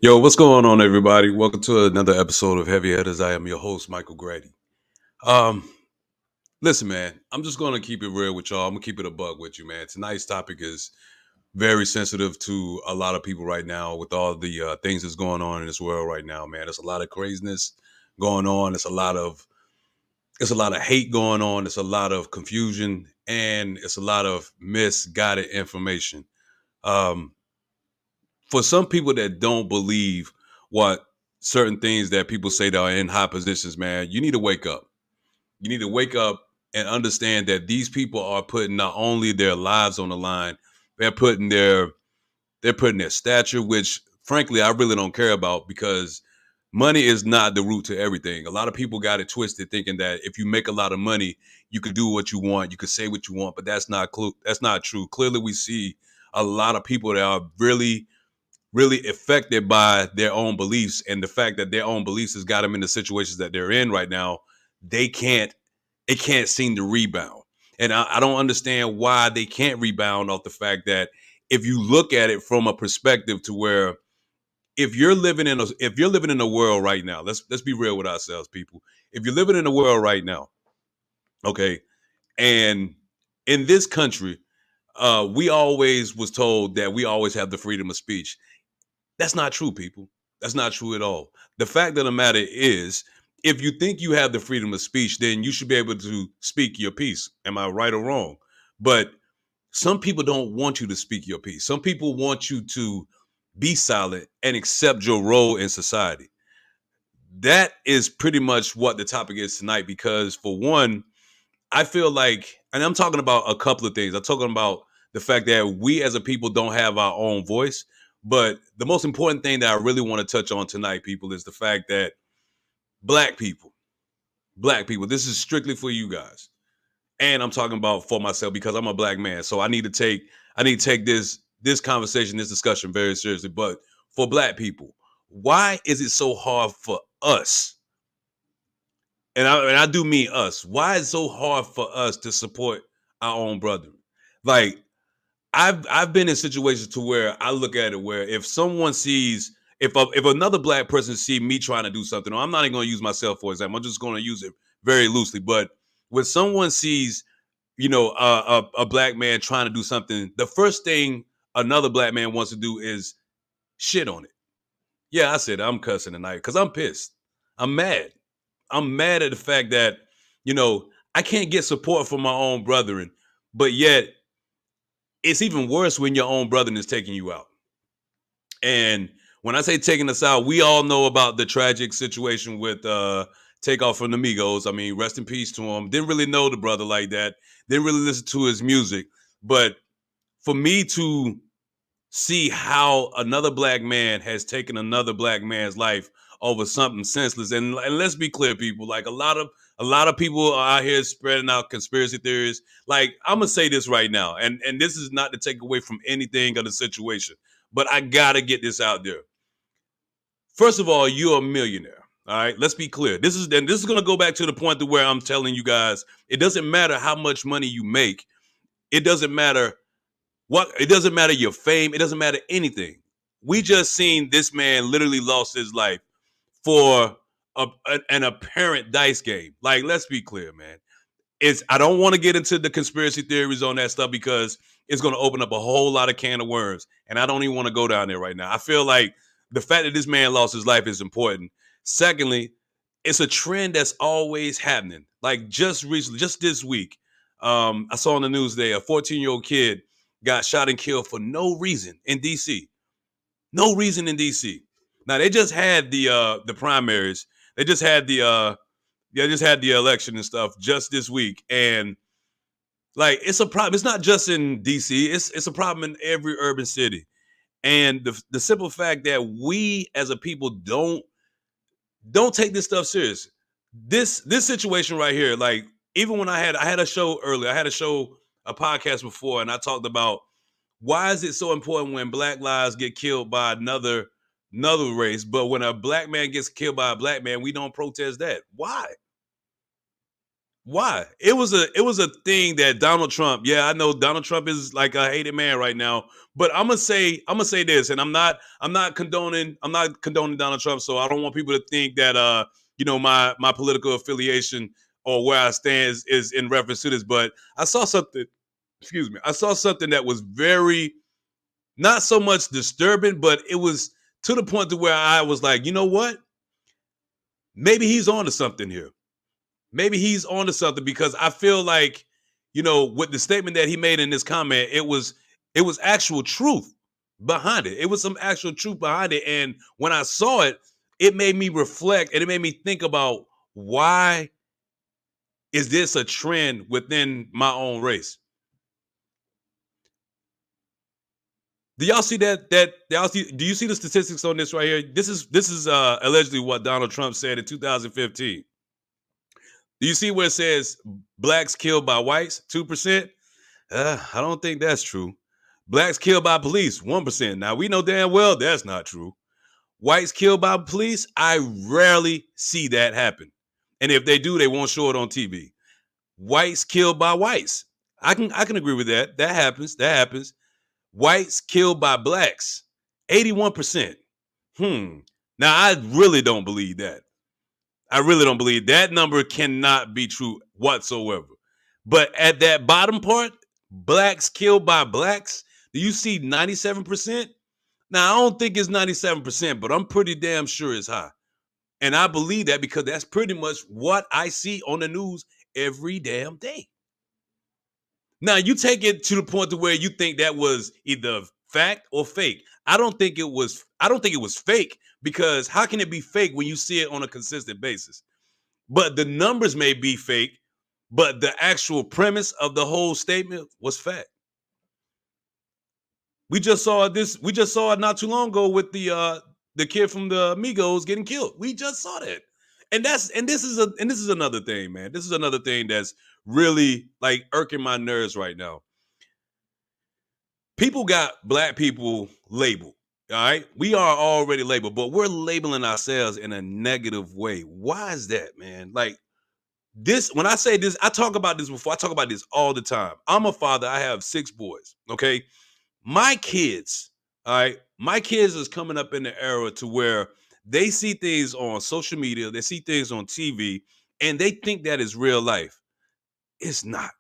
Yo, what's going on, everybody? Welcome to another episode of Heavy Hitters. I am your host, Michael Grady. Um, Listen, man, I'm just gonna keep it real with y'all. I'm gonna keep it a bug with you, man. Tonight's topic is very sensitive to a lot of people right now with all the things that's going on in this world right now, man. There's a lot of craziness going on. It's a lot of hate going on. It's a lot of confusion, and it's a lot of misguided information. Um, for some people that don't believe what certain things that people say that are in high positions, man, you need to wake up. You need to wake up and understand that these people are putting not only their lives on the line, they're putting their they're putting their stature, which frankly I really don't care about because money is not the root to everything. A lot of people got it twisted thinking that if you make a lot of money, you could do what you want, you could say what you want, but that's not true. Clearly we see a lot of people that are really affected by their own beliefs, and the fact that their own beliefs has got them in the situations that they're in right now. They can't it can't seem to rebound, and I don't understand why they can't rebound off the fact that if you look at it from a perspective to where if you're living in a world right now, let's be real with ourselves, people. If you're living in a world right now, okay, and in this country, we always was told that we always have the freedom of speech. That's not true, people. That's not true at all. The fact of the matter is, if you think you have the freedom of speech, then you should be able to speak your piece. Am I right or wrong? But some people don't want you to speak your piece. Some people want you to be silent and accept your role in society. That is pretty much what the topic is tonight, because for one, I feel like, and I'm talking about a couple of things. I'm talking about the fact that we as a people don't have our own voice. But the most important thing that I really want to touch on tonight, people, is the fact that black people, black people, this is strictly for you guys. And I'm talking about for myself because I'm a black man. So I need to take this conversation, this discussion very seriously. But for black people, why is it so hard for us, and I do mean us. Why is it so hard for us to support our own brethren? Like I've been in situations to where I look at it where if someone sees if another black person see me trying to do something, or I'm not even going to use myself for example. I'm just going to use it very loosely. But when someone sees, a black man trying to do something, the first thing another black man wants to do is shit on it. Yeah, I said I'm cussing tonight because I'm pissed. I'm mad. I'm mad at the fact that, you know, I can't get support from my own brethren, but yet it's even worse when your own brethren is taking you out. And when I say taking us out, we all know about the tragic situation with Takeoff from the Migos. I mean, rest in peace to him. Didn't really know the brother like that. Didn't really listen to his music. But for me to see how another black man has taken another black man's life over something senseless. And let's be clear, people. Like a lot of people are out here spreading out conspiracy theories. Like I'm gonna say this right now, and this is not to take away from anything of the situation, but I gotta get this out there. First of all, you're a millionaire. All right, let's be clear. This is gonna go back to the point to where I'm telling you guys, it doesn't matter how much money you make. It doesn't matter it doesn't matter your fame. It doesn't matter anything. We just seen this man literally lost his life for an apparent dice game. Like, let's be clear, man. I don't want to get into the conspiracy theories on that stuff because it's going to open up a whole lot of can of worms, and I don't even want to go down there right now. I feel like the fact that this man lost his life is important. Secondly, it's a trend that's always happening. Like just recently, just this week, I saw on the news today a 14-year-old kid got shot and killed for no reason in DC. No reason in DC. Now they just had the primaries. They just had the election and stuff just this week, and like it's a problem. It's not just in DC. It's a problem in every urban city. And the simple fact that we as a people don't take this stuff serious. This situation right here, like even when I had a show earlier, I had a podcast before, and I talked about why is it so important when black lives get killed by another race, but when a black man gets killed by a black man, we don't protest that. Why? Why? It was a thing that Donald Trump. Yeah, I know Donald Trump is like a hated man right now, but I'm gonna say this, and I'm not condoning Donald Trump, so I don't want people to think that my political affiliation or where I stand is in reference to this. But I saw something. Excuse me. I saw something that was very not so much disturbing, but it was to the point to where I was like, you know what? Maybe he's on to something here. Maybe he's on to something because I feel like, with the statement that he made in this comment, it was actual truth behind it. It was some actual truth behind it. And when I saw it, it made me reflect and it made me think about why is this a trend within my own race? Do y'all see that y'all see do you see the statistics on this right here? This is allegedly what Donald Trump said in 2015. Do you see where it says blacks killed by whites, 2%? I don't think that's true. Blacks killed by police, 1%. Now we know damn well that's not true. Whites killed by police, I rarely see that happen. And if they do, they won't show it on TV. Whites killed by whites. I can agree with that. That happens. That happens. Whites killed by blacks, 81%. Now I really don't believe that. I really don't believe that number cannot be true whatsoever. But at that bottom part, blacks killed by blacks, do you see 97%? Now, I don't think it's 97%, but I'm pretty damn sure it's high. And I believe that because that's pretty much what I see on the news every damn day. Now, you take it to the point to where you think that was either fact or fake. I don't think it was fake because how can it be fake when you see it on a consistent basis? But the numbers may be fake, but the actual premise of the whole statement was fact. We just saw this. We just saw it not too long ago with the kid from the Amigos getting killed. We just saw that, and this is another thing, man. This is another thing that's really like irking my nerves right now. People got black people labeled. All right, we are already labeled, but we're labeling ourselves in a negative way. Why is that, man? Like this, when I say this, I talk about this before. I talk about this all the time. I'm a father. I have 6 boys. Okay, my kids, all right, my kids is coming up in the era to where they see things on social media, they see things on TV, and they think that is real life. It's not.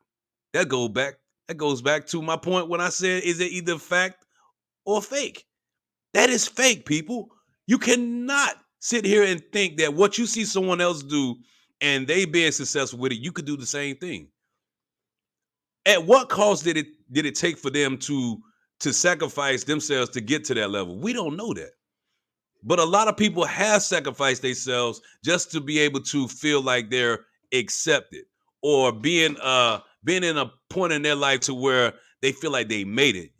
That go back. That goes back to my point when I said, is it either fact or fake? That is fake, people. You cannot sit here and think that what you see someone else do and they being successful with it, you could do the same thing. At what cost did it take for them to sacrifice themselves to get to that level? We don't know that. But a lot of people have sacrificed themselves just to be able to feel like they're accepted or being in a point in their life to where they feel like they made it.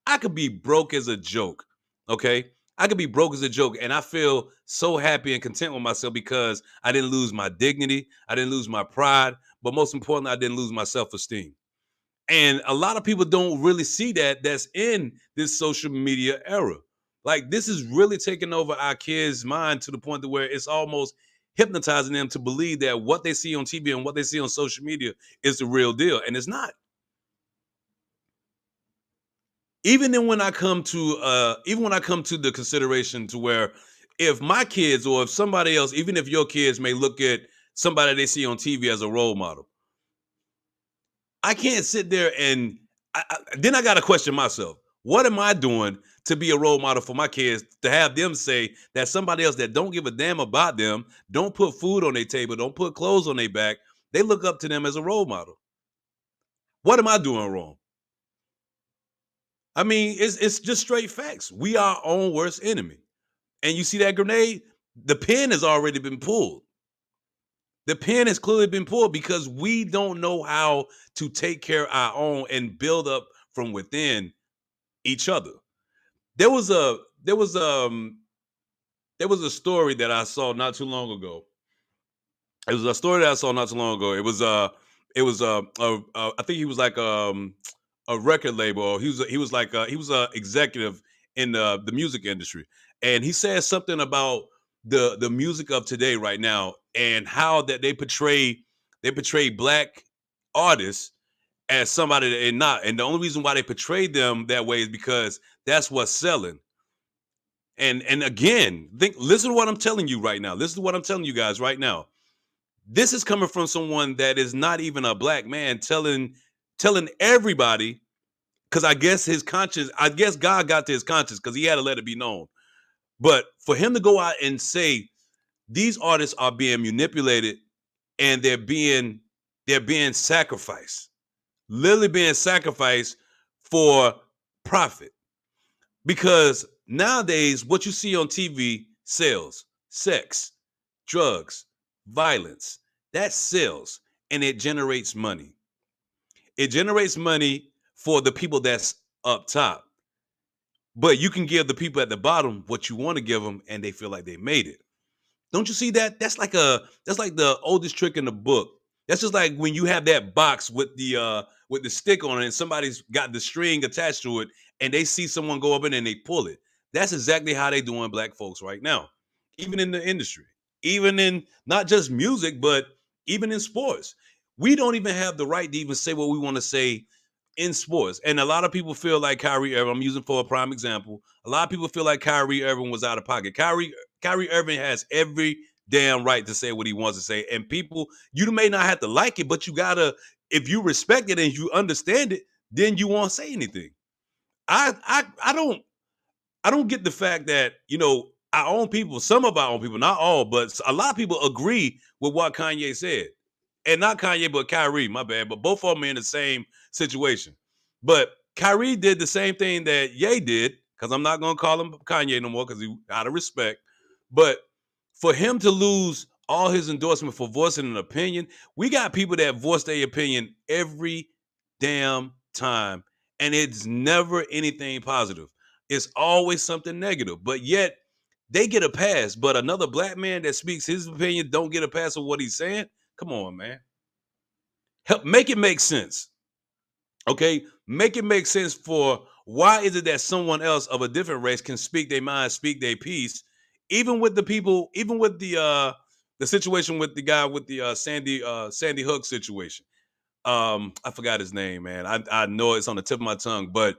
I could be broke as a joke, okay? I could be broke as a joke and I feel so happy and content with myself because I didn't lose my dignity, I didn't lose my pride, but most importantly, I didn't lose my self-esteem. And a lot of people don't really see that's in this social media era. Like this is really taking over our kids' mind to the point to where it's almost hypnotizing them to believe that what they see on TV and what they see on social media is the real deal. And it's not. Even when I come to the consideration to where if my kids or if somebody else, even if your kids may look at somebody they see on TV as a role model, I can't sit there and then I got to question myself. What am I doing to be a role model for my kids to have them say that somebody else that don't give a damn about them, don't put food on their table, don't put clothes on their back, they look up to them as a role model? What am I doing wrong? I mean, it's just straight facts. We are our own worst enemy. And you see that grenade? The pin has already been pulled. The pin has clearly been pulled because we don't know how to take care of our own and build up from within each other. There was a there was there was a story that I saw not too long ago. It was a story that I saw not too long ago. It was I think he was like a record label. Or he was a executive in the music industry, and he said something about the music of today right now and how that they portray they portray black artists as somebody that they're not. And the only reason why they portray them that way is because that's what's selling. And again, listen to what I'm telling you right now. Listen to what I'm telling you guys right now. This is coming from someone that is not even a black man telling everybody, because I guess his conscience, I guess God got to his conscience because he had to let it be known. But for him to go out and say these artists are being manipulated and they're being sacrificed, literally being sacrificed for profit. Because nowadays, what you see on TV sells sex, drugs, violence. That sells and it generates money. It generates money for the people that's up top. But you can give the people at the bottom what you want to give them and they feel like they made it. Don't you see that? That's like the oldest trick in the book. That's just like when you have that box with the stick on it and somebody's got the string attached to it and they see someone go up in and they pull it. That's exactly how they doing black folks right now. Even in the industry. Even in not just music, but even in sports. We don't even have the right to even say what we want to say in sports. And a lot of people feel like Kyrie Irving, I'm using for a prime example. A lot of people feel like Kyrie Irving was out of pocket. Kyrie Irving has every damn right to say what he wants to say. And people, you may not have to like it, but you gotta, if you respect it and you understand it, then you won't say anything. I don't get the fact that, our own people, some of our own people, not all, but a lot of people agree with what Kanye said. And not Kanye, but Kyrie, my bad. But both of them are in the same situation. But Kyrie did the same thing that Ye did, because I'm not going to call him Kanye no more because he out of respect. But for him to lose all his endorsement for voicing an opinion, we got people that voice their opinion every damn time. And it's never anything positive. It's always something negative. But yet they get a pass. But another black man that speaks his opinion don't get a pass of what he's saying. Come on, man. Help make it make sense. Okay? Make it make sense for why is it that someone else of a different race can speak their mind, speak their piece, even with the people, even with the situation with the guy with the Sandy Hook situation. I forgot his name, man. I know it's on the tip of my tongue, but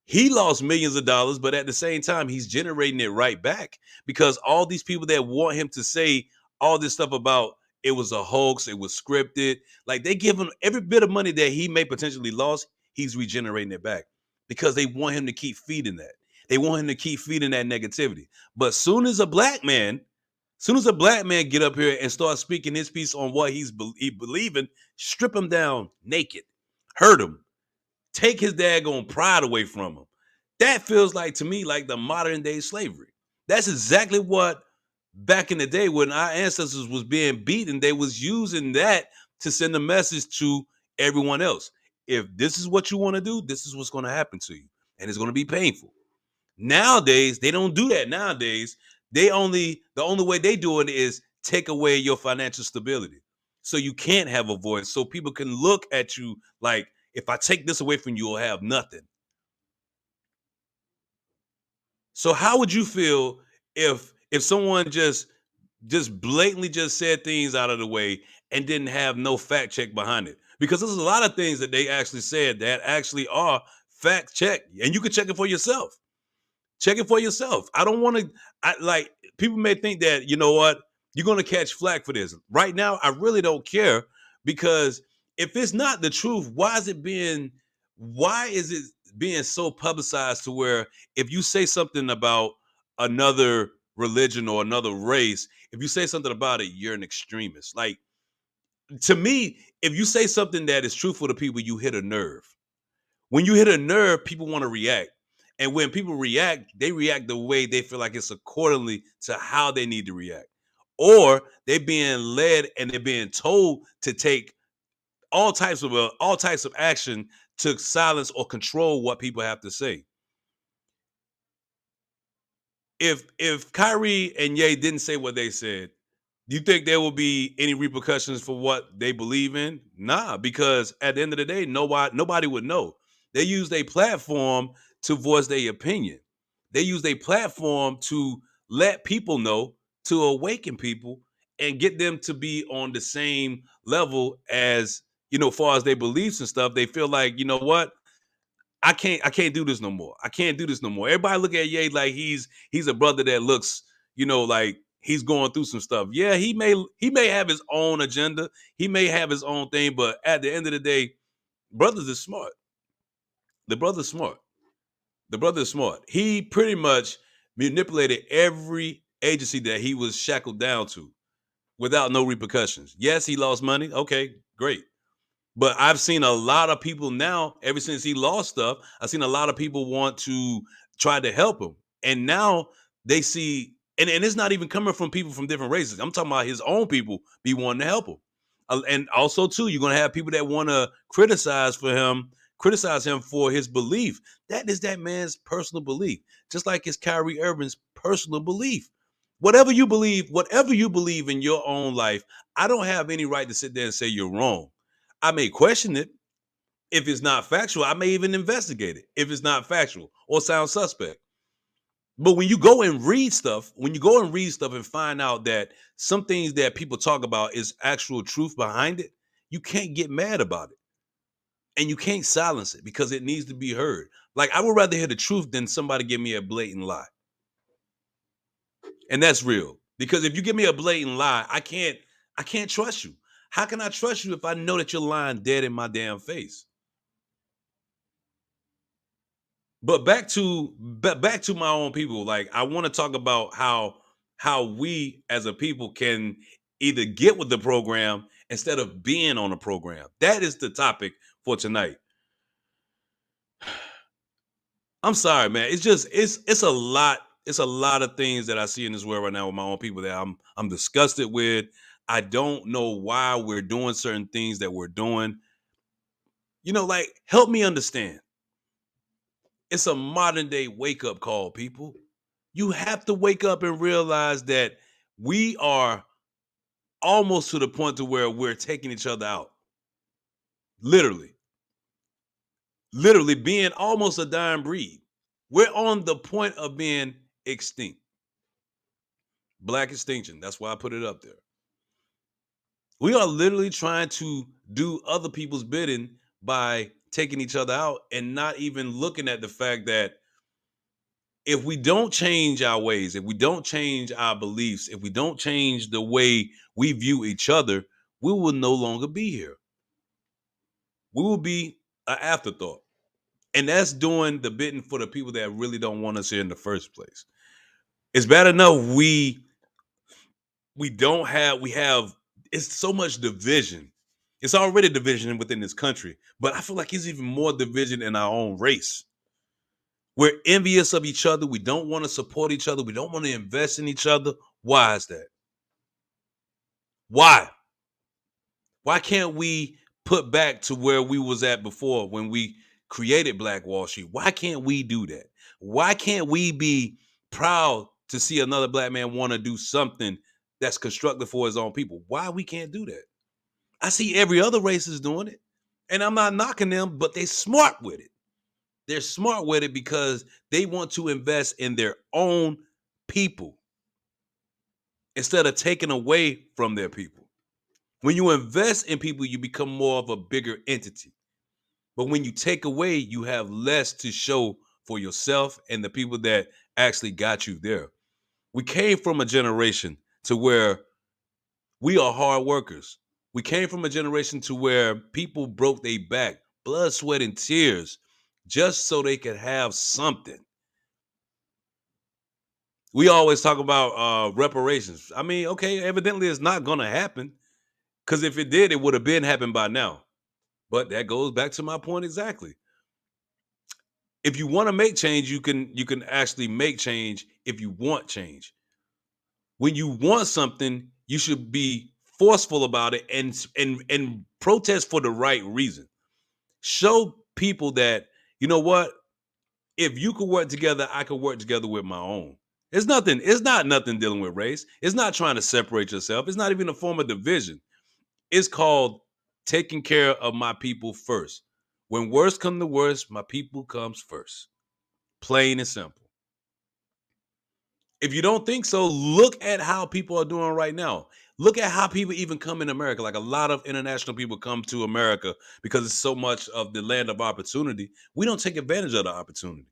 he lost millions of dollars, but at the same time, he's generating it right back because all these people that want him to say all this stuff about it was a hoax, it was scripted, like they give him every bit of money that he may potentially lost, he's regenerating it back because they want him to keep feeding that. They want him to keep feeding that negativity. But soon as a black man get up here and start speaking his piece on what he believing, strip him down naked, hurt him, take his daggone pride away from him. That feels like to me like the modern day slavery. That's exactly what back in the day when our ancestors was being beaten, they was using that to send a message to everyone else. If this is what you want to do, this is what's going to happen to you. And it's going to be painful. Nowadays, they don't do that. Nowadays, the only way they do it is take away your financial stability. So you can't have a voice. So people can look at you like, if I take this away from you, you'll have nothing. So how would you feel if someone just blatantly just said things out of the way and didn't have no fact check behind it? Because there's a lot of things that they actually said that actually are fact check, and you can check it for yourself. Check it for yourself. I don't want to. I like people may think that you know what you're going to catch flack for this. Right now, I really don't care because if it's not the truth, why is it being? Why is it being so publicized to where if you say something about another religion or another race, if you say something about it, you're an extremist. Like to me, if you say something that is truthful to people, you hit a nerve. When you hit a nerve, people want to react. And when people react, they react the way they feel like it's accordingly to how they need to react. Or they're being led and they're being told to take all types of action to silence or control what people have to say. If Kyrie and Ye didn't say what they said, do you think there will be any repercussions for what they believe in? Nah, because at the end of the day, nobody would know. They use their platform to voice their opinion. They use their platform to let people know, to awaken people, and get them to be on the same level as, far as their beliefs and stuff. They feel like, you know what, I can't do this no more. I can't do this no more. Everybody look at Ye like he's a brother that looks, like he's going through some stuff. Yeah, he may have his own agenda. He may have his own thing, but at the end of the day, brothers is smart. The brother's smart. The brother is smart. He pretty much manipulated every agency that he was shackled down to without no repercussions. Yes, he lost money. Okay, great. But I've seen a lot of people now, ever since he lost stuff, I've seen a lot of people want to try to help him. And now they see, and it's not even coming from people from different races. I'm talking about his own people be wanting to help him. And also, too, you're going to have people that want to criticize him for his belief. That is that man's personal belief, just like it's Kyrie Irving's personal belief. Whatever you believe in your own life, I don't have any right to sit there and say you're wrong. I may question it. If it's not factual, I may even investigate it if it's not factual or sounds suspect. But when you go and read stuff and find out that some things that people talk about is actual truth behind it, you can't get mad about it. And you can't silence it because it needs to be heard. Like, I would rather hear the truth than somebody give me a blatant lie. And that's real. Because if you give me a blatant lie, I can't trust you. How can I trust you if I know that you're lying dead in my damn face? But back to my own people. Like, I want to talk about how we as a people can either get with the program instead of being on the program. That is the topic for tonight. I'm sorry, man. It's just it's a lot. It's a lot of things that I see in this world right now with my own people that I'm disgusted with. I don't know why we're doing certain things that we're doing. Like, help me understand. It's a modern day wake up call, people. You have to wake up and realize that we are almost to the point to where we're taking each other out. Literally. Literally being almost a dying breed. We're on the point of being extinct. Black extinction. That's why I put it up there. We are literally trying to do other people's bidding by taking each other out and not even looking at the fact that if we don't change our ways, if we don't change our beliefs, if we don't change the way we view each other, we will no longer be here. We will be an afterthought. And that's doing the bidding for the people that really don't want us here in the first place. It's bad enough we have it's so much division. It's already division within this country, but I feel like it's even more division in our own race. We're envious of each other. We don't want to support each other. We don't want to invest in each other. Why is that? Why? Why can't we put back to where we was at before when we created Black Wall Street? Why can't we do that? Why can't we be proud to see another black man want to do something that's constructive for his own people? Why we can't do that? I see every other race is doing it. And I'm not knocking them, but they're smart with it. They're smart with it because they want to invest in their own people instead of taking away from their people. When you invest in people, you become more of a bigger entity. But when you take away, you have less to show for yourself and the people that actually got you there. We came from a generation to where we are hard workers. We came from a generation to where people broke their back, blood, sweat, and tears, just so they could have something. We always talk about reparations. I mean, okay, evidently it's not going to happen because if it did, it would have been happened by now. But that goes back to my point exactly. If you want to make change, you can actually make change if you want change. When you want something, you should be forceful about it and protest for the right reason. Show people that, you know what, if you could work together, I could work together with my own. It's not nothing dealing with race. It's not trying to separate yourself. It's not even a form of division. It's called taking care of my people first. When worst come to worst, my people comes first. Plain and simple. If you don't think so, look at how people are doing right now. Look at how people even come in America. Like a lot of international people come to America because it's so much of the land of opportunity. We don't take advantage of the opportunity.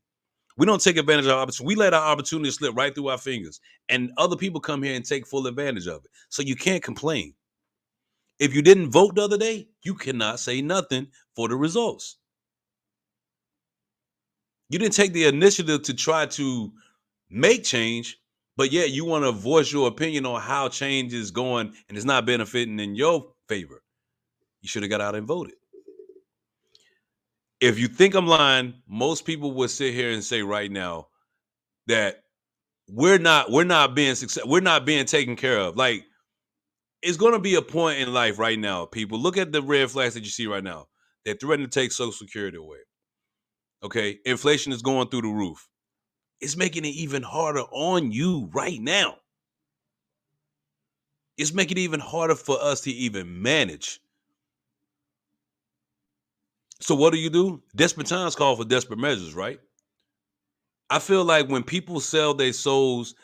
We don't take advantage of our opportunity. We let our opportunity slip right through our fingers. And other people come here and take full advantage of it. So you can't complain. If you didn't vote the other day, you cannot say nothing for the results. You didn't take the initiative to try to make change, but yet you want to voice your opinion on how change is going and it's not benefiting in your favor. You should have got out and voted. If you think I'm lying, most people would sit here and say right now that we're not being we're not being taken care of. Like, it's going to be a point in life right now. People, look at the red flags that you see right now. They're threatening to take Social Security away. Okay, inflation is going through the roof. It's making it even harder on you right now. It's making it even harder for us to even manage. So what do? Desperate times call for desperate measures, right? I feel like when people sell their souls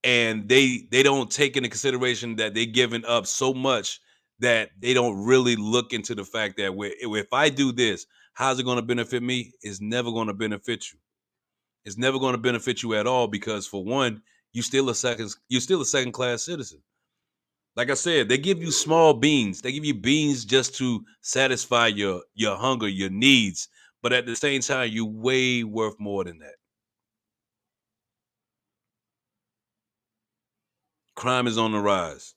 and they don't take into consideration that they're giving up so much that they don't really look into the fact that if I do this, how's it going to benefit me? It's never going to benefit you. It's never going to benefit you at all because, for one, you're still a second class citizen. Like I said, they give you small beans. They give you beans just to satisfy your hunger, your needs. But at the same time, you're way worth more than that. Crime is on the rise.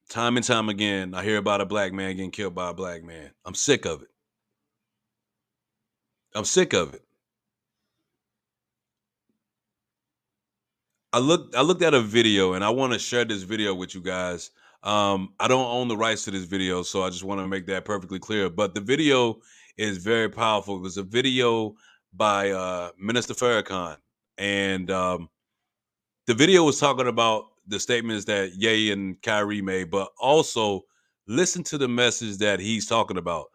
Time and time again, I hear about a black man getting killed by a black man. I'm sick of it. I'm sick of it. I looked at a video and I want to share this video with you guys. I don't own the rights to this video, so I just want to make that perfectly clear. But the video is very powerful. It was a video by Minister Farrakhan, and the video was talking about the statements that Ye and Kyrie made, but also listen to the message that he's talking about.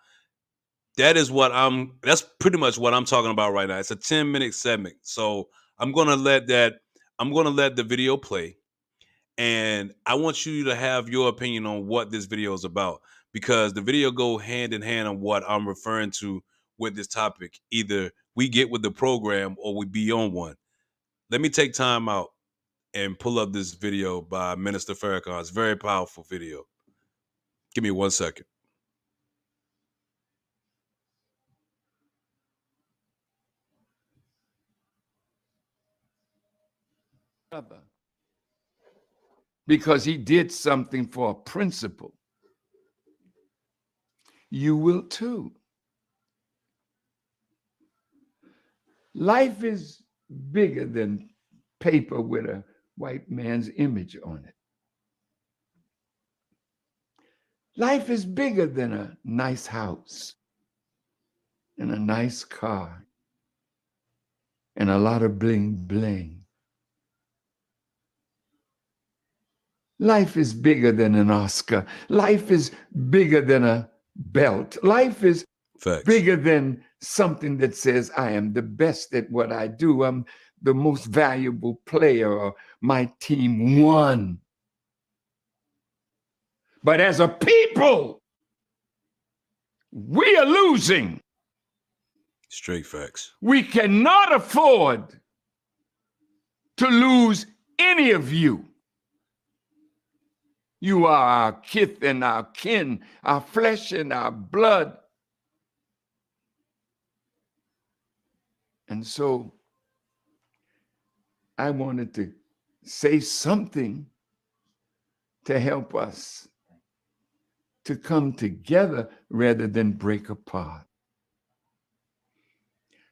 That's pretty much what I'm talking about right now. It's a 10-minute segment. So I'm gonna let the video play. And I want you to have your opinion on what this video is about, because the video go hand in hand on what I'm referring to with this topic. Either we get with the program or we be on one. Let me take time out and pull up this video by Minister Farrakhan. It's a very powerful video. Give me 1 second. Because he did something for a principle. You will too. Life is bigger than paper with a white man's image on it. Life is bigger than a nice house and a nice car and a lot of bling bling. Life is bigger than an Oscar. Life is bigger than a belt. Life is Facts. bigger than something that says I am the best at what I do. I'm the most valuable player, or my team won. But as a people, we are losing. Straight facts. We cannot afford to lose any of you. You are our kith and our kin, our flesh and our blood. And so I wanted to say something to help us to come together rather than break apart.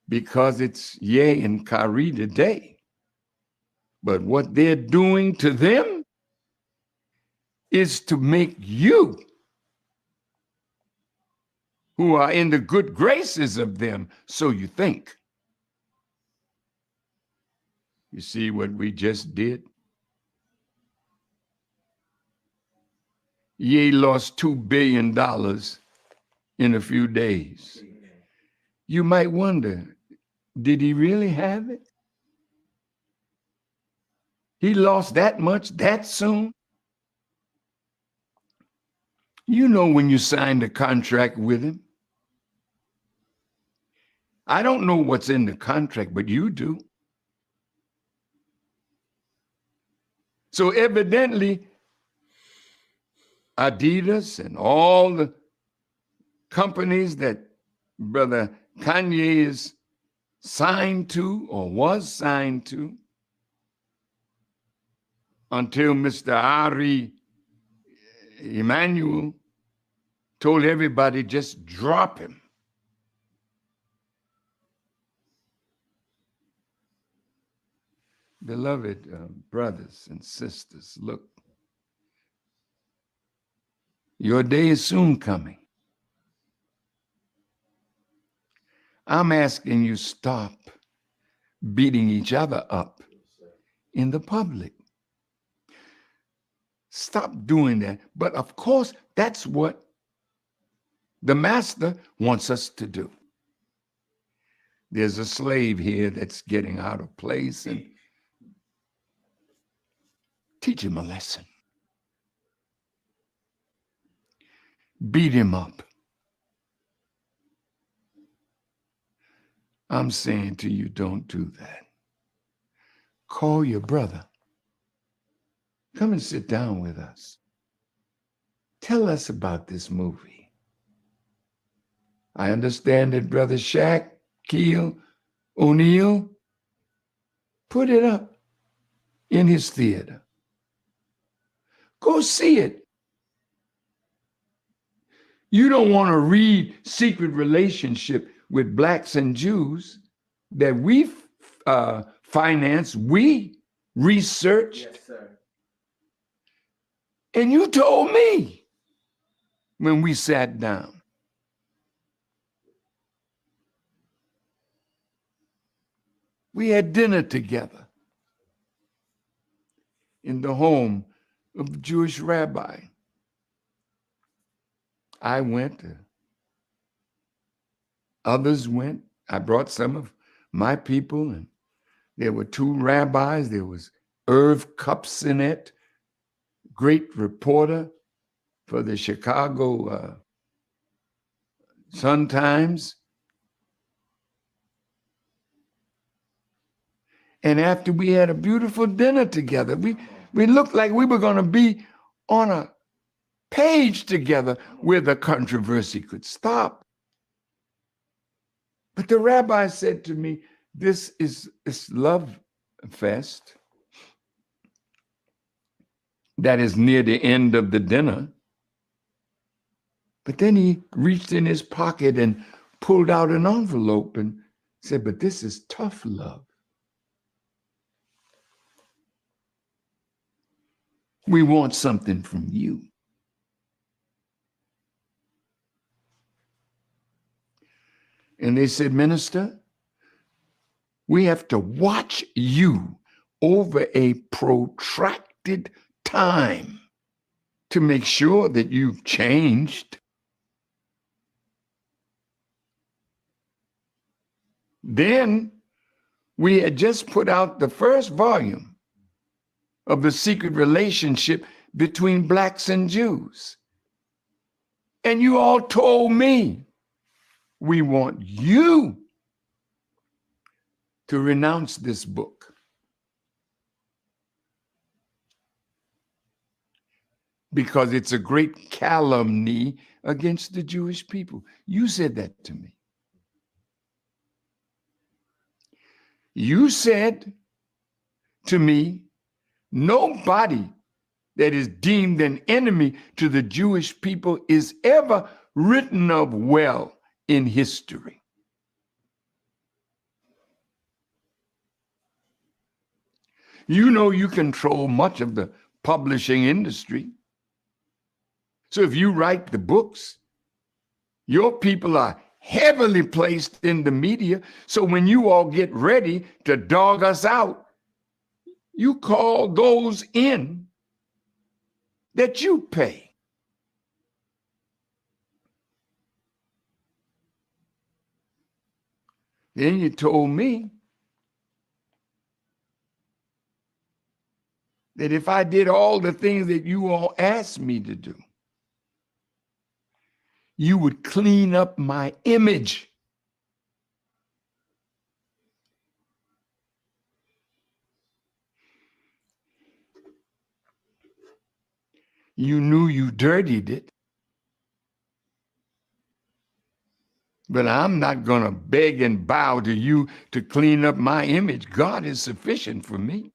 Because it's Ye and Kyrie today. But what they're doing to them is to make you, who are in the good graces of them, so you think. You see what we just did? Ye lost $2 billion in a few days. You might wonder, did he really have it? He lost that much that soon? You know when you signed a contract with him. I don't know what's in the contract, but you do. So evidently, Adidas and all the companies that Brother Kanye is signed to or was signed to until Mr. Ari Emanuel told everybody just drop him. Beloved brothers and sisters, look, your day is soon coming. I'm asking you stop beating each other up in the public. Stop doing that. But of course, that's what the master wants us to do. There's a slave here that's getting out of place, and teach him a lesson. Beat him up. I'm saying to you, don't do that. Call your brother. Come and sit down with us. Tell us about this movie. I understand that Brother Shaquille O'Neal put it up in his theater. Go see it. You don't want to read Secret Relationship with Blacks and Jews that we financed, we researched. Yes, sir. And you told me when we sat down. We had dinner together in the home of the Jewish rabbi. I went, others went. I brought some of my people, and there were two rabbis. There was Irv Kupcinet, great reporter for the Chicago Sun-Times. And after we had a beautiful dinner together, we looked like we were going to be on a page together where the controversy could stop. But the rabbi said to me, this love fest that is near the end of the dinner. But then he reached in his pocket and pulled out an envelope and said, but this is tough love. We want something from you. And they said, Minister, we have to watch you over a protracted time to make sure that you've changed. Then we had just put out the first volume of the secret relationship between Blacks and Jews. And you all told me, we want you to renounce this book. Because it's a great calumny against the Jewish people. You said that to me. You said to me, nobody that is deemed an enemy to the Jewish people is ever written of well in history. You know you control much of the publishing industry. So if you write the books, your people are heavily placed in the media. So when you all get ready to dog us out, you call those in that you pay. Then you told me that if I did all the things that you all asked me to do, you would clean up my image. You knew you dirtied it, but I'm not going to beg and bow to you to clean up my image. God is sufficient for me.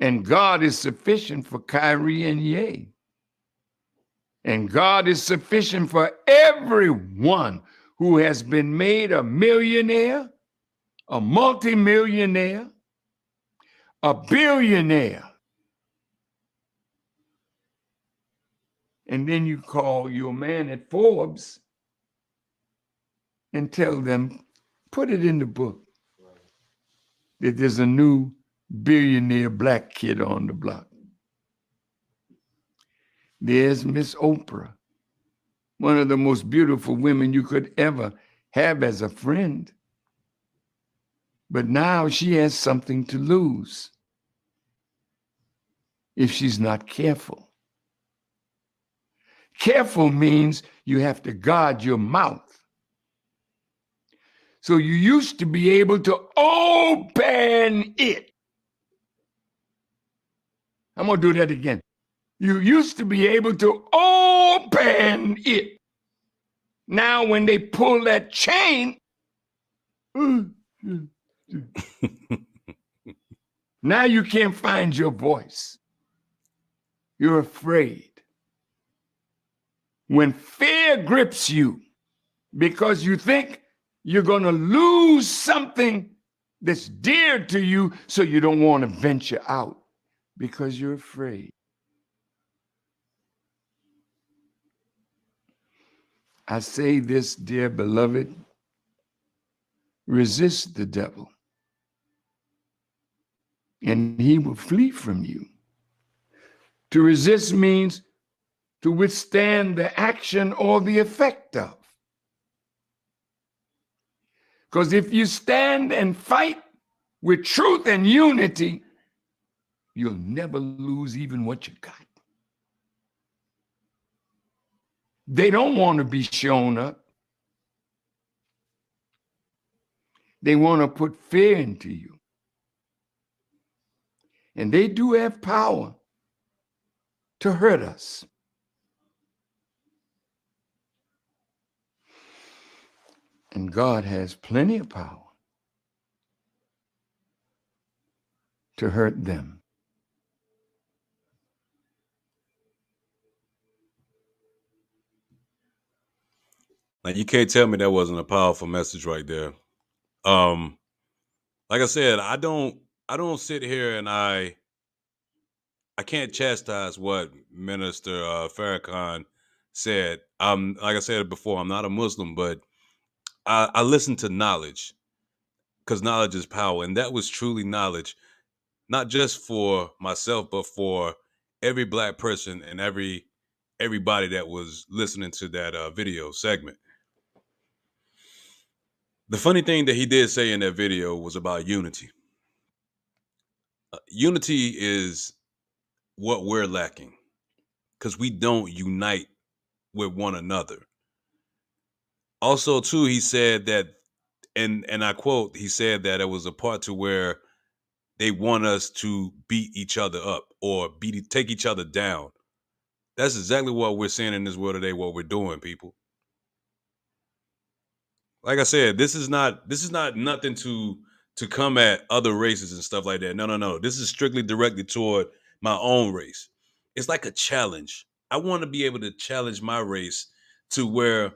And God is sufficient for Kyrie and Ye. And God is sufficient for everyone who has been made a millionaire, a multimillionaire, a billionaire. And then you call your man at Forbes and tell them, put it in the book that there's a new billionaire black kid on the block. There's Miss Oprah, one of the most beautiful women you could ever have as a friend. But now she has something to lose if she's not careful. Careful means you have to guard your mouth. So you used to be able to open it. I'm going to do that again. You used to be able to open it. Now when they pull that chain, now you can't find your voice. You're afraid. When fear grips you because you think you're going to lose something that's dear to you, so you don't want to venture out because you're afraid. I say this, dear beloved, resist the devil, and he will flee from you. To resist means to withstand the action or the effect of. Because if you stand and fight with truth and unity, you'll never lose even what you got. They don't want to be shown up. They want to put fear into you. And they do have power to hurt us. And God has plenty of power to hurt them. Like, you can't tell me that wasn't a powerful message right there. Like I said, I don't sit here and I can't chastise what Minister Farrakhan said. Like I said before, I'm not a Muslim, but I listen to knowledge because knowledge is power, and that was truly knowledge, not just for myself, but for every black person and everybody that was listening to that video segment. The funny thing that he did say in that video was about unity. Unity is what we're lacking because we don't unite with one another. Also, too, he said that, and I quote, he said that it was a part to where they want us to beat each other up or take each other down. That's exactly what we're seeing in this world today, what we're doing, people. Like I said, this is not nothing to come at other races and stuff like that. No. This is strictly directed toward my own race. It's like a challenge. I want to be able to challenge my race to where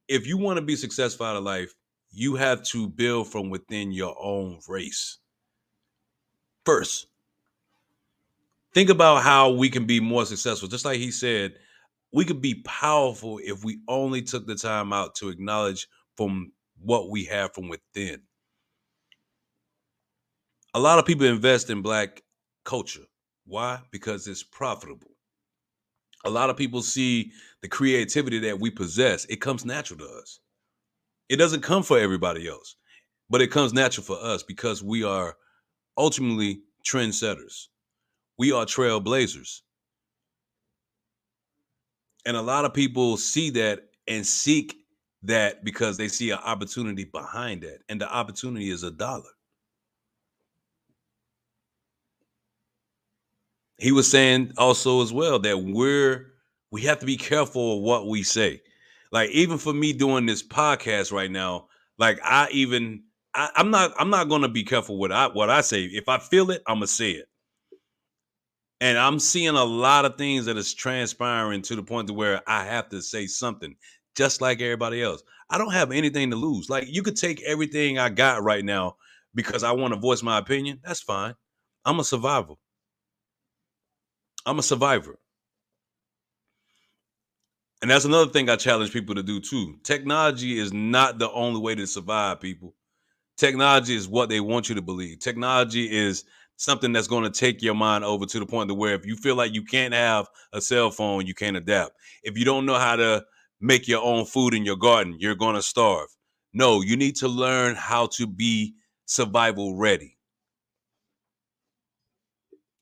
if you want to be successful out of life, you have to build from within your own race. First, think about how we can be more successful. Just like he said, we could be powerful if we only took the time out to acknowledge from what we have from within. A lot of people invest in black culture. Why? Because it's profitable. A lot of people see the creativity that we possess. It comes natural to us. It doesn't come for everybody else, but it comes natural for us because we are ultimately trendsetters. We are trailblazers. And a lot of people see that and seek that because they see an opportunity behind that. And the opportunity is $1. He was saying also as well that we have to be careful of what we say. Like even for me doing this podcast right now, like I'm not gonna be careful with what I say. If I feel it, I'm gonna say it. And I'm seeing a lot of things that is transpiring to the point to where I have to say something, just like everybody else. I don't have anything to lose. Like you could take everything I got right now because I want to voice my opinion. That's fine. I'm a survivor. I'm a survivor. And that's another thing I challenge people to do too. Technology is not the only way to survive, people. Technology is what they want you to believe. Technology is something that's going to take your mind over to the point to where if you feel like you can't have a cell phone, you can't adapt. If you don't know how to make your own food in your garden, you're going to starve. No, you need to learn how to be survival ready.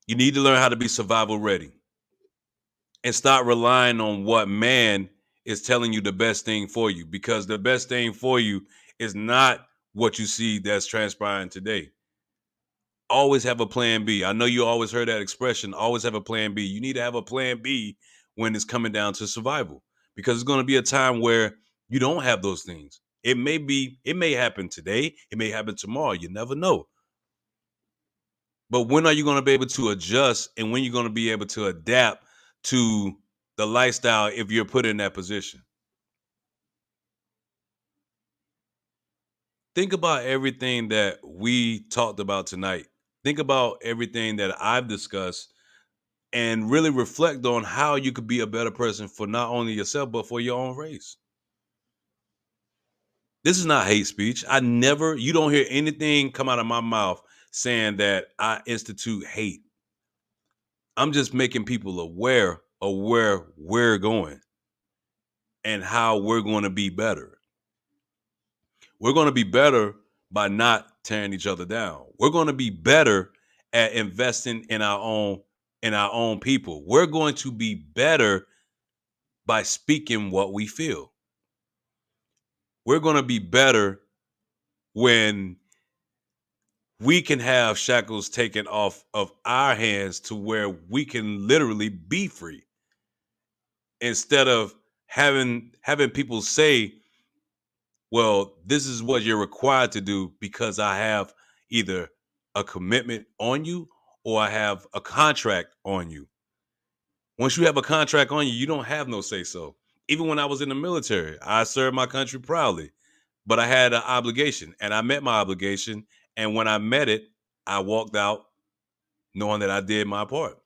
You need to learn how to be survival ready and stop relying on what man is telling you the best thing for you, because the best thing for you is not what you see that's transpiring today. Always have a plan B. I know you always heard that expression, always have a plan B. You need to have a plan B when it's coming down to survival, because it's going to be a time where you don't have those things. It may happen today, it may happen tomorrow, you never know. But when are you going to be able to adjust, and when you're going to be able to adapt to the lifestyle if you're put in that position? Think about everything that we talked about tonight. Think about everything that I've discussed and really reflect on how you could be a better person for not only yourself, but for your own race. This is not hate speech. You don't hear anything come out of my mouth saying that I institute hate. I'm just making people aware of where we're going and how we're going to be better. We're going to be better by not tearing each other down. We're going to be better at investing in our own people. We're going to be better by speaking what we feel. We're going to be better when we can have shackles taken off of our hands to where we can literally be free, instead of having people say, well, this is what you're required to do because I have either a commitment on you or I have a contract on you. Once you have a contract on you, you don't have no say so. Even when I was in the military, I served my country proudly, but I had an obligation and I met my obligation. And when I met it, I walked out knowing that I did my part.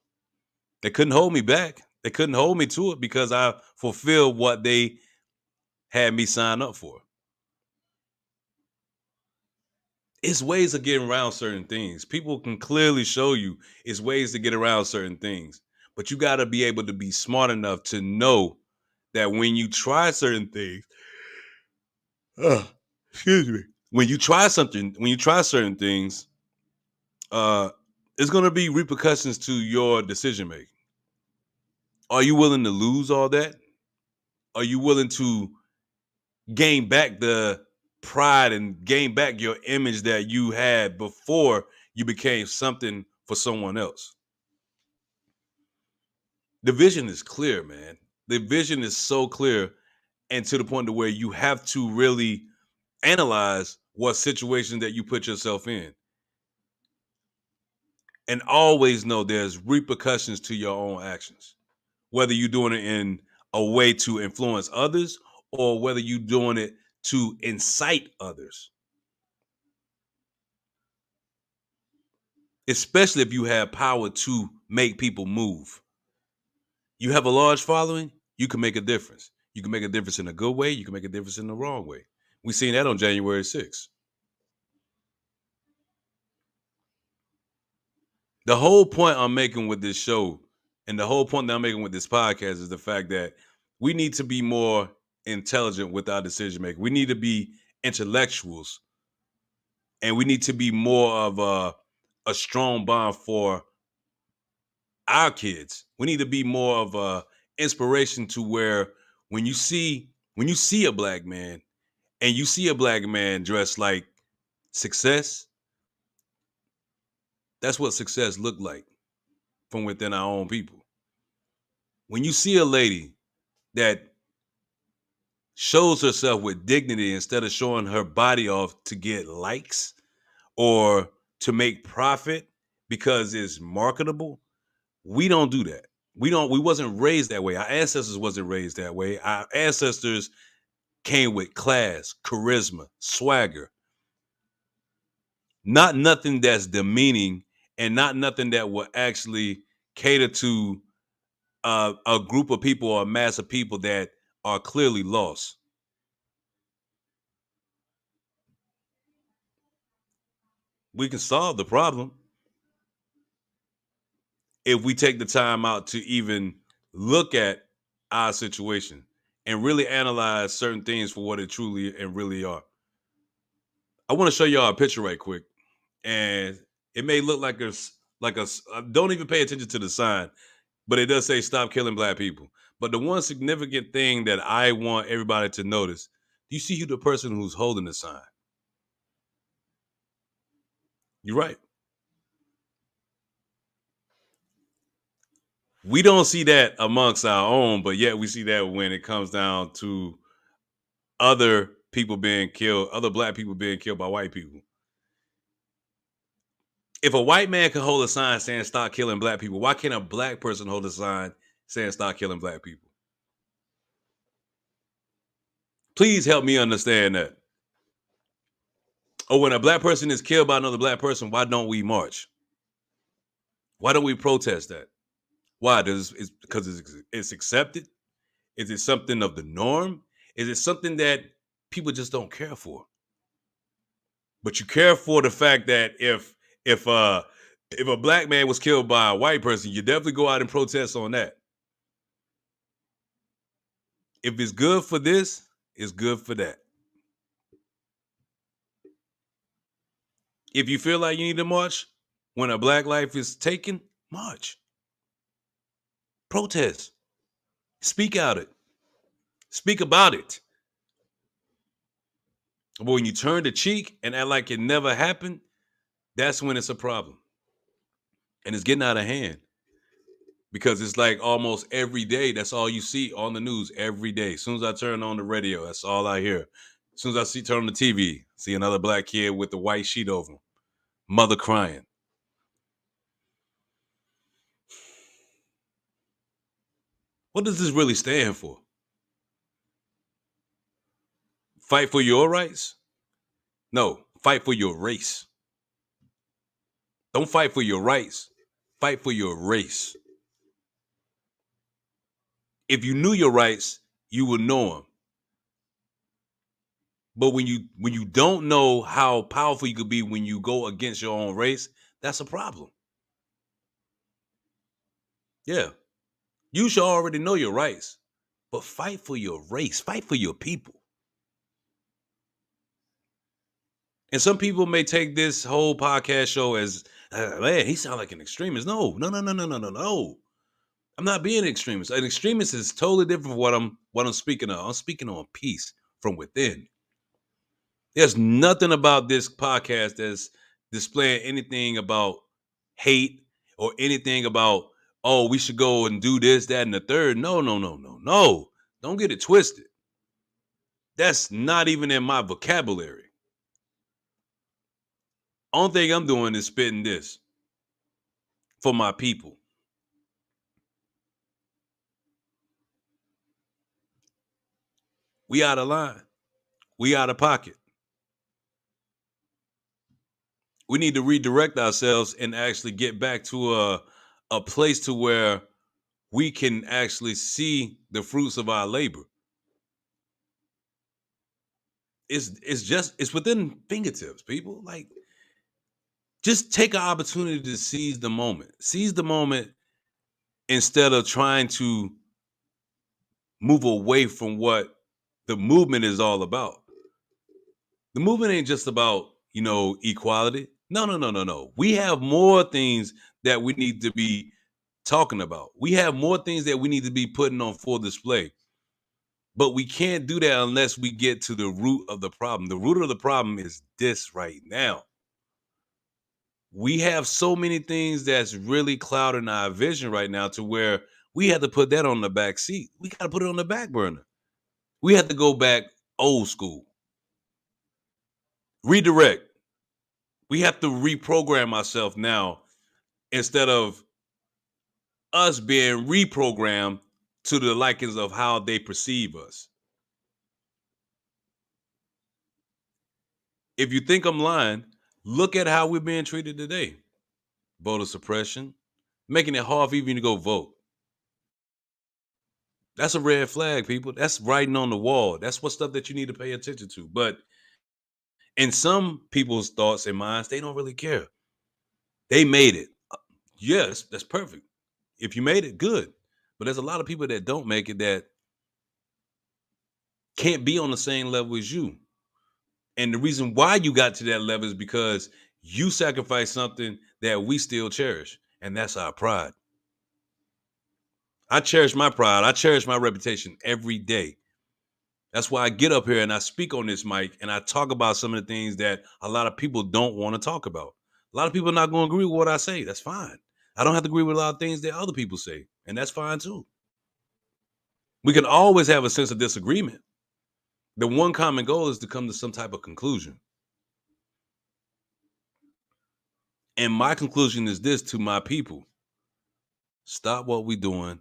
They couldn't hold me back. They couldn't hold me to it because I fulfilled what they had me sign up for. It's ways of getting around certain things. People can clearly show you it's ways to get around certain things. But you got to be able to be smart enough to know that when you try certain things, uh, excuse me, when you try certain things, uh, it's going to be repercussions to your decision making. Are you willing to lose all that? Are you willing to gain back the pride and gain back your image that you had before you became something for someone else? The vision is clear, man. The vision is so clear, and to the point to where you have to really analyze what situation that you put yourself in, and always know there's repercussions to your own actions, whether you're doing it in a way to influence others or whether you're doing it to incite others. Especially if you have power to make people move. You have a large following, you can make a difference. You can make a difference in a good way, you can make a difference in the wrong way. We seen that on January 6th. The whole point I'm making with this show and the whole point that I'm making with this podcast is the fact that we need to be more intelligent with our decision making. We need to be intellectuals, and we need to be more of a strong bond for our kids. We need to be more of a inspiration to where when you see a black man and you see a black man dressed like success, that's what success looked like from within our own people. When you see a lady that shows herself with dignity instead of showing her body off to get likes or to make profit because it's marketable, we don't do that. We wasn't raised that way. Our ancestors wasn't raised that way. Our ancestors came with class, charisma, swagger. Not nothing that's demeaning and not nothing that will actually cater to a group of people or a mass of people that are clearly lost. We can solve the problem if we take the time out to even look at our situation and really analyze certain things for what it truly and really are. I want to show y'all a picture right quick, and it may look like don't even pay attention to the sign, but it does say stop killing black people. But the one significant thing that I want everybody to notice, do you see who the person who's holding the sign? You're right. We don't see that amongst our own, but yet we see that when it comes down to other people being killed, other black people being killed by white people. If a white man can hold a sign saying stop killing black people, why can't a black person hold a sign saying stop killing black people? Please help me understand that. Or when a black person is killed by another black person, why don't we march? Why don't we protest that? Why? It's because it's accepted? Is it something of the norm? Is it something that people just don't care for? But you care for the fact that if a black man was killed by a white person, you definitely go out and protest on that. If it's good for this, it's good for that. If you feel like you need to march when a black life is taken, march. Protest. Speak out it. Speak about it. But when you turn the cheek and act like it never happened, that's when it's a problem. And it's getting out of hand. Because it's like almost every day, that's all you see on the news every day. As soon as I turn on the radio, that's all I hear. As soon as I turn on the TV, see another black kid with the white sheet over him, mother crying. What does this really stand for? Fight for your rights? No, fight for your race. Don't fight for your rights. Fight for your race. If you knew your rights, you would know them. But when you don't know how powerful you could be when you go against your own race, that's a problem. Yeah. You should already know your rights, but fight for your race, fight for your people. And some people may take this whole podcast show as, man, he sounds like an extremist. No. I'm not being an extremist. An extremist is totally different from what I'm speaking of. I'm speaking on peace from within. There's nothing about this podcast that's displaying anything about hate or anything about, oh, we should go and do this, that, and the third. No. Don't get it twisted. That's not even in my vocabulary. Only thing I'm doing is spitting this for my people. We out of line. We out of pocket. We need to redirect ourselves and actually get back to a place to where we can actually see the fruits of our labor. It's within fingertips, people. Like, just take an opportunity to seize the moment. Seize the moment instead of trying to move away from what the movement is all about. The movement ain't just about, equality. No, no, no, no, no. We have more things that we need to be talking about. We have more things that we need to be putting on full display. But we can't do that unless we get to the root of the problem. The root of the problem is this right now. We have so many things that's really clouding our vision right now to where we have to put that on the back seat. We got to put it on the back burner. We have to go back old school. Redirect. We have to reprogram ourselves now instead of us being reprogrammed to the likings of how they perceive us. If you think I'm lying, look at how we're being treated today. Voter suppression, making it hard for you to go vote. That's a red flag, people. That's writing on the wall. That's what stuff that you need to pay attention to. But in some people's thoughts and minds, they don't really care. They made it. Yes, that's perfect. If you made it, good. But there's a lot of people that don't make it that can't be on the same level as you. And the reason why you got to that level is because you sacrificed something that we still cherish, and that's our pride. I cherish my pride. I cherish my reputation every day. That's why I get up here and I speak on this mic and I talk about some of the things that a lot of people don't want to talk about. A lot of people are not going to agree with what I say. That's fine. I don't have to agree with a lot of things that other people say, and that's fine too. We can always have a sense of disagreement. The one common goal is to come to some type of conclusion. And my conclusion is this to my people: stop what we're doing,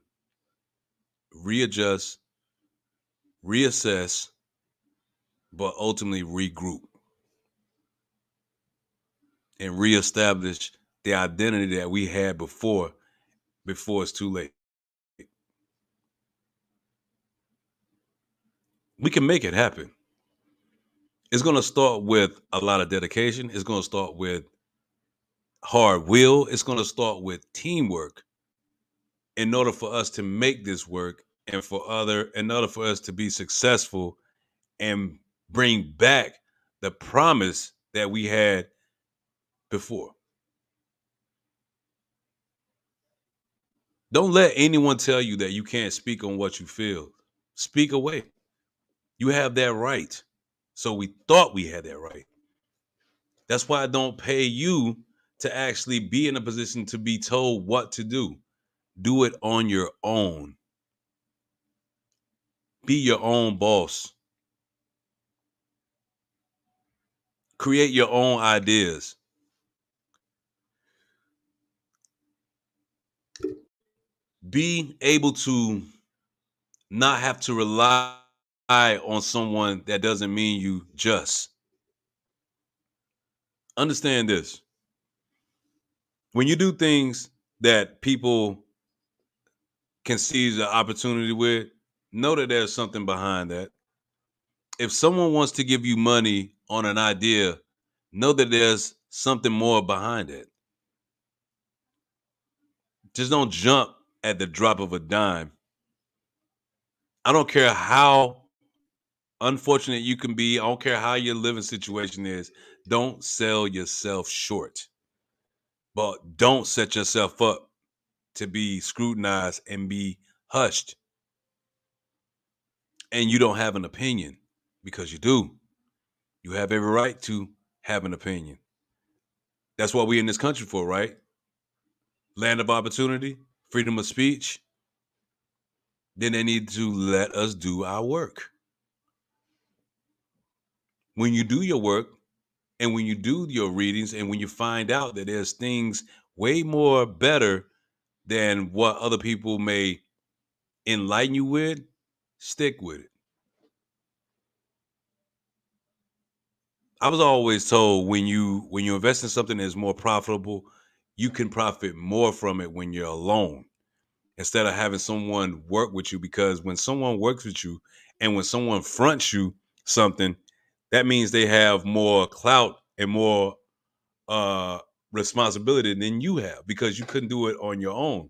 readjust, reassess, but ultimately regroup and reestablish the identity that we had before it's too late. We can make it happen. It's going to start with a lot of dedication. It's going to start with hard will. It's going to start with teamwork in order for us to make this work and in order for us to be successful and bring back the promise that we had before. Don't let anyone tell you that you can't speak on what you feel. Speak away. You have that right. So we thought we had that right. That's why I don't pay you to actually be in a position to be told what to do. Do it on your own. Be your own boss. Create your own ideas. Be able to not have to rely on someone that doesn't mean you just. Understand this. When you do things that people can seize the opportunity with, know that there's something behind that. If someone wants to give you money on an idea, know that there's something more behind it. Just don't jump at the drop of a dime. I don't care how unfortunate you can be. I don't care how your living situation is. Don't sell yourself short. But don't set yourself up to be scrutinized and be hushed. And you don't have an opinion because you do. You have every right to have an opinion. That's what we're in this country for, right? Land of opportunity, freedom of speech. Then they need to let us do our work. When you do your work and when you do your readings and when you find out that there's things way more better than what other people may enlighten you with, stick with it. I was always told when you invest in something that's more profitable, you can profit more from it when you're alone instead of having someone work with you, because when someone works with you and when someone fronts you something, that means they have more clout and more uh responsibility than you have because you couldn't do it on your own.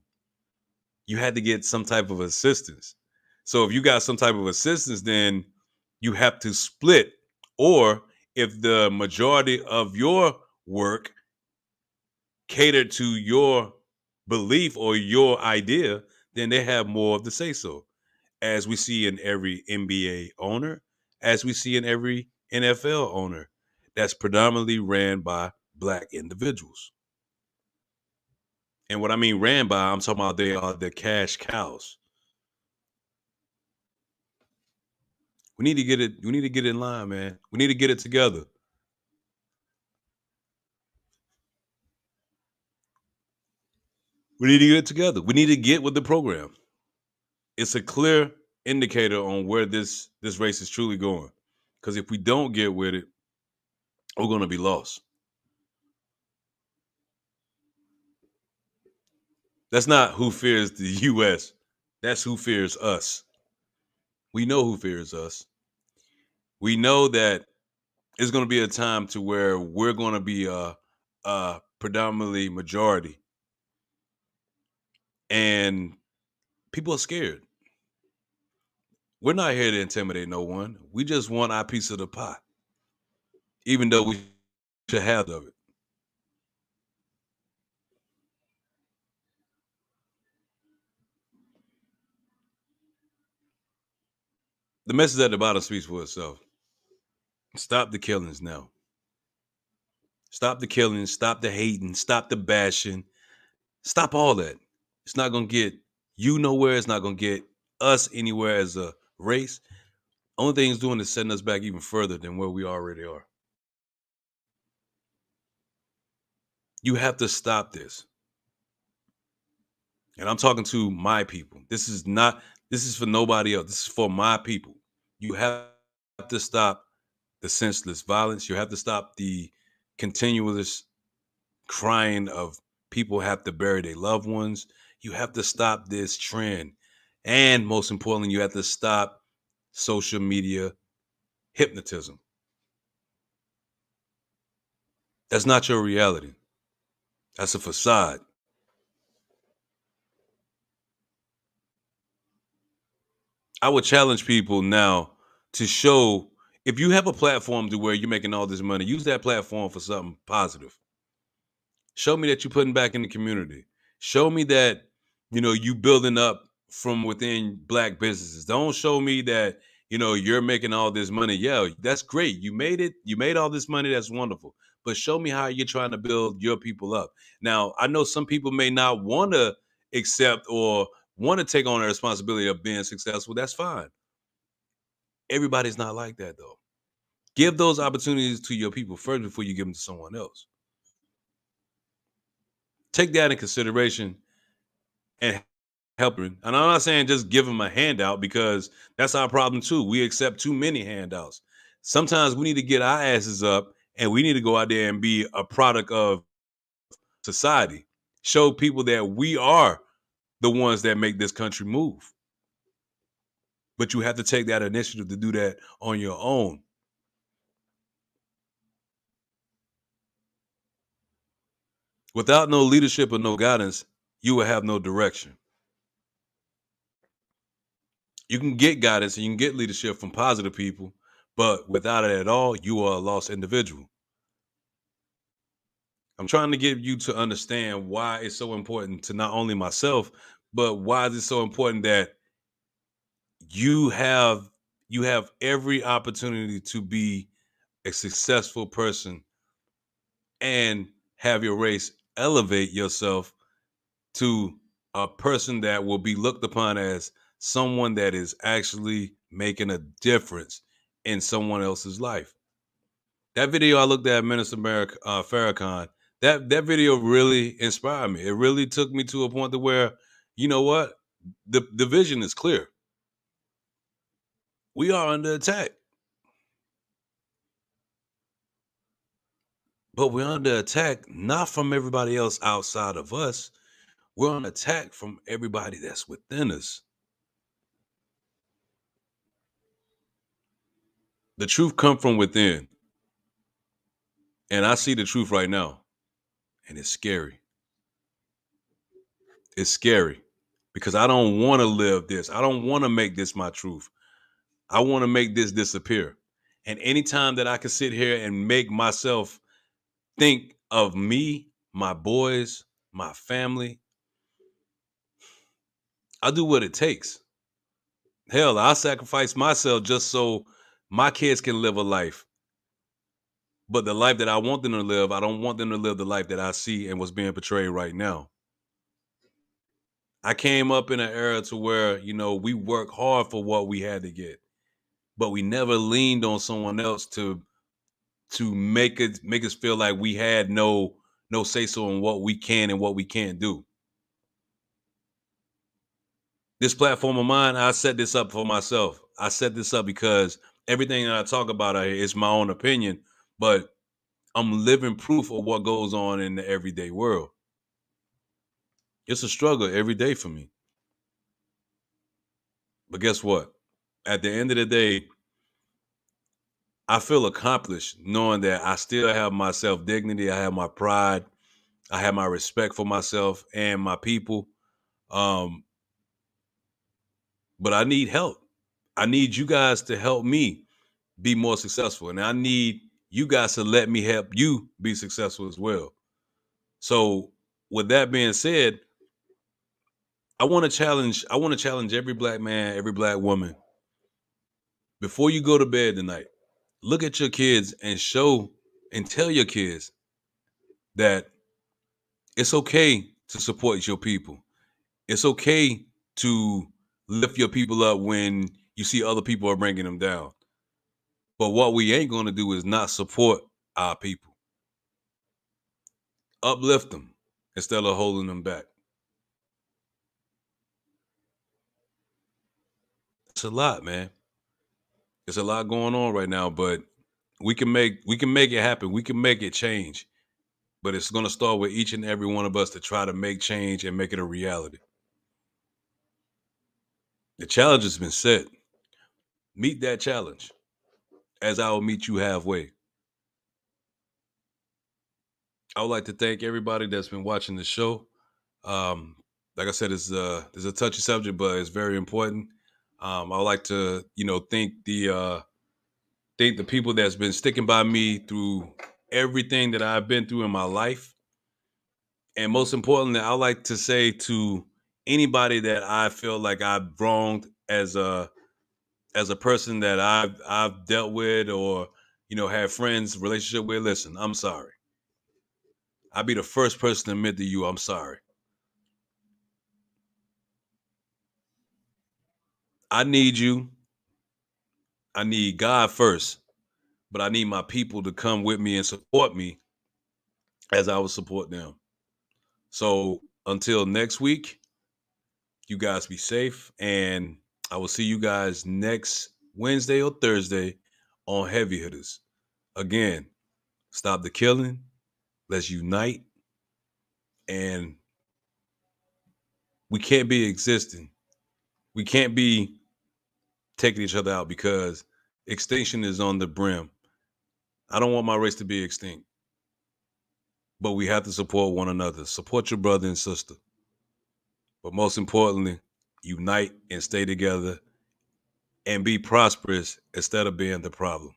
You had to get some type of assistance. So if you got some type of assistance, then you have to split. Or if the majority of your work cater to your belief or your idea, then they have more of the say so. As we see in every NBA owner, as we see in every NFL owner that's predominantly ran by black individuals. And what I mean ran by, I'm talking about they are the cash cows. We need to get it. We need to get in line, man. We need to get it together. We need to get it together. We need to get with the program. It's a clear indicator on where this race is truly going. Because if we don't get with it, we're going to be lost. That's not who fears the U.S. That's who fears us. We know who fears us. We know that it's going to be a time to where we're going to be a predominantly majority, and people are scared. We're not here to intimidate no one. We just want our piece of the pie, even though we should have of it. The message at the bottom speaks for itself. Stop the killings now. Stop the killings. Stop the hating. Stop the bashing. Stop all that. It's not going to get you nowhere. It's not going to get us anywhere as a race. Only thing it's doing is setting us back even further than where we already are. You have to stop this. And I'm talking to my people. This is for nobody else. This is for my people. You have to stop the senseless violence. You have to stop the continuous crying of people have to bury their loved ones. You have to stop this trend. And most importantly, you have to stop social media hypnotism. That's not your reality. That's a facade. I would challenge people now to show if you have a platform to where you're making all this money, use that platform for something positive. Show me that you're putting back in the community. Show me that you building up from within black businesses. Don't show me that you're making all this money. Yeah, that's great. You made it. You made all this money. That's wonderful. But show me how you're trying to build your people up. Now, I know some people may not want to accept or want to take on the responsibility of being successful. That's fine. Everybody's not like that though. Give those opportunities to your people first before you give them to someone else. Take that in consideration and help them. And I'm not saying just give them a handout because that's our problem too. We accept too many handouts. Sometimes we need to get our asses up and we need to go out there and be a product of society. Show people that we are the ones that make this country move. But you have to take that initiative to do that on your own. Without no leadership or no guidance, you will have no direction. You can get guidance and you can get leadership from positive people, but without it at all, you are a lost individual. I'm trying to get you to understand why it's so important to not only myself, but why is it so important that you have you have every opportunity to be a successful person and have your race elevate yourself to a person that will be looked upon as someone that is actually making a difference in someone else's life. That video I looked at, Minister Farrakhan, that video really inspired me. It really took me to a point to where, you know what, the vision is clear. We are under attack, but we're under attack not from everybody else outside of us. We're on attack from everybody that's within us. The truth come from within. And I see the truth right now. And it's scary. It's scary because I don't want to live this. I don't want to make this my truth. I want to make this disappear. And anytime that I can sit here and make myself think of me, my boys, my family. I do what it takes. Hell, I sacrifice myself just so my kids can live a life. But the life that I want them to live, I don't want them to live the life that I see and what's being portrayed right now. I came up in an era to where, we work hard for what we had to get, but we never leaned on someone else to make us feel like we had no say so in what we can and what we can't do. This platform of mine, I set this up for myself. I set this up because everything that I talk about is my own opinion, but I'm living proof of what goes on in the everyday world. It's a struggle every day for me. But guess what? At the end of the day, I feel accomplished knowing that I still have my self dignity, I have my pride, I have my respect for myself and my people. Um, but I need help. I need you guys to help me be more successful. And I need you guys to let me help you be successful as well. So with that being said, I want to challenge every black man, every black woman. Before you go to bed tonight, look at your kids and show and tell your kids that it's okay to support your people. It's okay to lift your people up when you see other people are bringing them down. But what we ain't going to do is not support our people. Uplift them instead of holding them back. It's a lot, man. It's a lot going on right now, but we can make it happen. We can make it change. But it's going to start with each and every one of us to try to make change and make it a reality. The challenge has been set. Meet that challenge as I will meet you halfway. I would like to thank everybody that's been watching the show. Um, like I said, it's a touchy subject, but it's very important. I would like to, thank the people that's been sticking by me through everything that I've been through in my life. And most importantly, I like to say to anybody that I feel like I've wronged as a person that I've dealt with or had friends relationship with. Listen, I'm sorry. I'll be the first person to admit to you I'm sorry. I need you. I need God first, but I need my people to come with me and support me as I would support them. So until next week, you guys be safe, and I will see you guys next Wednesday or Thursday on Heavy Hitters. Again, stop the killing. Let's unite, and we can't be existing. We can't be taking each other out because extinction is on the brim. I don't want my race to be extinct, but we have to support one another. Support your brother and sister. But most importantly, unite and stay together and be prosperous instead of being the problem.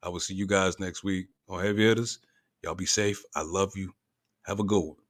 I will see you guys next week on Heavy Hitters. Y'all be safe. I love you. Have a good one.